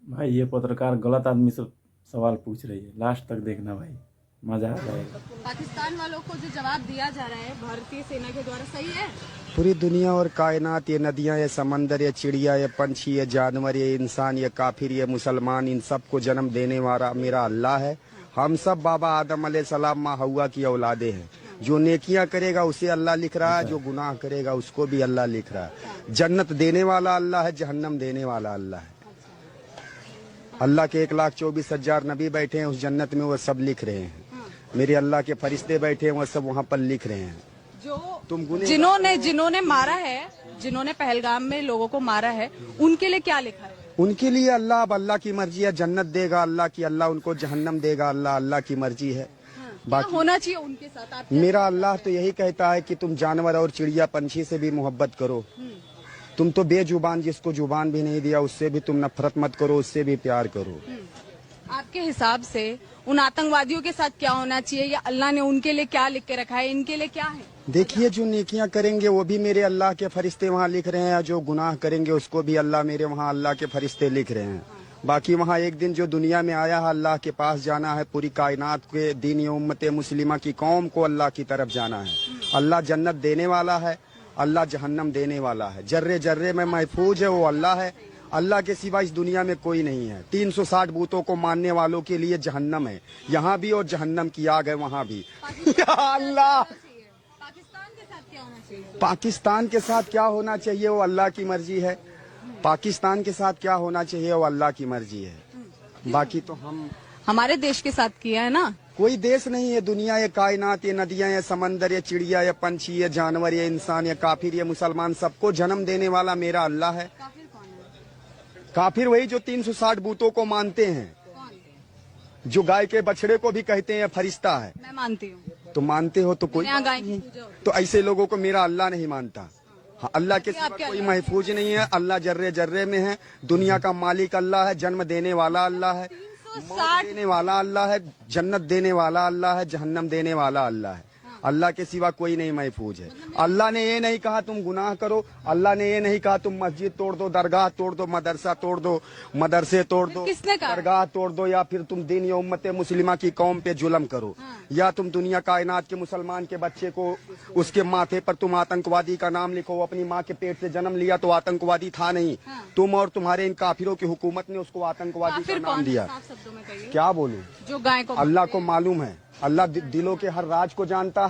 भाई ये पत्रकार गलत आदमी से सवाल पूछ रही है, लास्ट तक देखना भाई, मजा आ जाएगा। पाकिस्तान वालों को जो जवाब दिया जा रहा है भारतीय सेना के द्वारा सही है? पूरी दुनिया और कायनात, ये नदियां, ये समंदर, ये चिड़िया, ये पंछी, ये जानवर, ये इंसान, ये काफिर, ये मुसलमान, इन सबको जन्म देने वाला मेरा अल्लाह है। हम सब बाबा आदम अलैहिस्सलाम माँ हव्वा की औलादे हैं। जो नेकियां करेगा उसे अल्लाह लिख रहा है, जो गुनाह करेगा उसको भी अल्लाह लिख रहा है। जन्नत देने वाला अल्लाह है, जहन्नम देने वाला अल्लाह है। अल्लाह के 1,24,000 नबी बैठे हैं उस जन्नत में, वो सब लिख रहे हैं। मेरे अल्लाह के फरिश्ते बैठे हैं, वो सब वहाँ पर लिख रहे हैं। जो जिन्होंने मारा है, जिन्होंने पहलगाम में लोगों को मारा है, उनके लिए क्या लिखा है? उनके लिए अल्लाह, अब अल्लाह की मर्जी है, जन्नत देगा अल्लाह की, अल्लाह उनको जहन्नम देगा, अल्लाह की मर्जी है। बाकी होना चाहिए उनके साथ आप मेरा अल्लाह तो यही कहता है कि तुम जानवर और चिड़िया पंछी से भी मोहब्बत करो। तुम तो बेजुबान, जिसको जुबान भी नहीं दिया उससे भी तुम नफरत मत करो, उससे भी प्यार करो। आपके हिसाब से उन आतंकवादियों के साथ क्या होना चाहिए, या अल्लाह ने उनके लिए क्या लिख के रखा है, इनके लिए क्या है? देखिए, जो नेकियां करेंगे वो भी मेरे अल्लाह के फरिश्ते वहाँ लिख रहे हैं, जो गुनाह करेंगे उसको भी अल्लाह मेरे वहाँ अल्लाह के फरिश्ते लिख रहे हैं। बाकी वहाँ एक दिन जो दुनिया में आया है अल्लाह के पास जाना है, पूरी कायनात के दीन उम्मत मुस्लिमा की कौम को अल्लाह की तरफ जाना है। अल्लाह जन्नत देने वाला है, अल्लाह जहन्नम देने वाला है। जर्रे जर्रे में महफूज है वो अल्लाह है। अल्लाह के सिवा इस दुनिया में कोई नहीं है। 360 बूतों को मानने वालों के लिए जहन्नम है, यहाँ भी और जहन्नम की आग है वहाँ भी। या अल्लाह, पाकिस्तान के साथ क्या होना चाहिए? पाकिस्तान के साथ क्या होना चाहिए वो अल्लाह की मर्जी है। पाकिस्तान के साथ क्या होना चाहिए वो अल्लाह की मर्जी है। बाकी तो हम हमारे देश के साथ किया है ना। कोई देश नहीं है, दुनिया, ये कायनात, ये नदियां, ये समंदर, ये चिड़िया, ये पंछी, ये जानवर, ये इंसान, ये काफिर, ये मुसलमान, सबको जन्म देने वाला मेरा अल्लाह है। काफिर कौन है? काफिर वही जो 360 बूतों को मानते हैं, कौन? जो गाय के बछड़े को भी कहते हैं फरिश्ता है। मैं मानती हूँ। तो मानते हो तो कोई यहाँ गाय की पूजा होती है। तो ऐसे लोगों को मेरा अल्लाह नहीं मानता। हाँ, अल्लाह के सिवा कोई महफूज नहीं है। अल्लाह जर्रे जर्रे में है। दुनिया का मालिक अल्लाह है, जन्म देने वाला अल्लाह है, मौत देने वाला अल्लाह है, जन्नत देने वाला अल्लाह है, जहन्नम देने वाला अल्लाह है। अल्लाह के सिवा कोई नहीं महफूज है। अल्लाह ने ये नहीं कहा तुम गुनाह करो, अल्लाह ने ये नहीं कहा तुम मस्जिद तोड़ दो, दरगाह तोड़ दो, मदरसा तोड़ दो, मदरसे तोड़ दो, किसने कहा? दरगाह तोड़ दो, या फिर तुम दीन या उम्मत मुस्लिमा की कौम पे जुल्म करो, या तुम दुनिया कायनात के मुसलमान के बच्चे को उसके माथे पर तुम आतंकवादी का नाम लिखो। अपनी माँ के पेट से जन्म लिया तो आतंकवादी था नहीं, तुम और तुम्हारे इन काफिरों की हुकूमत ने उसको आतंकवादी का नाम दिया। साफ शब्दों में कहिए। क्या बोलूं, जो गाय को अल्लाह को मालूम है, अल्लाह दिलों के हर राज को जानता है।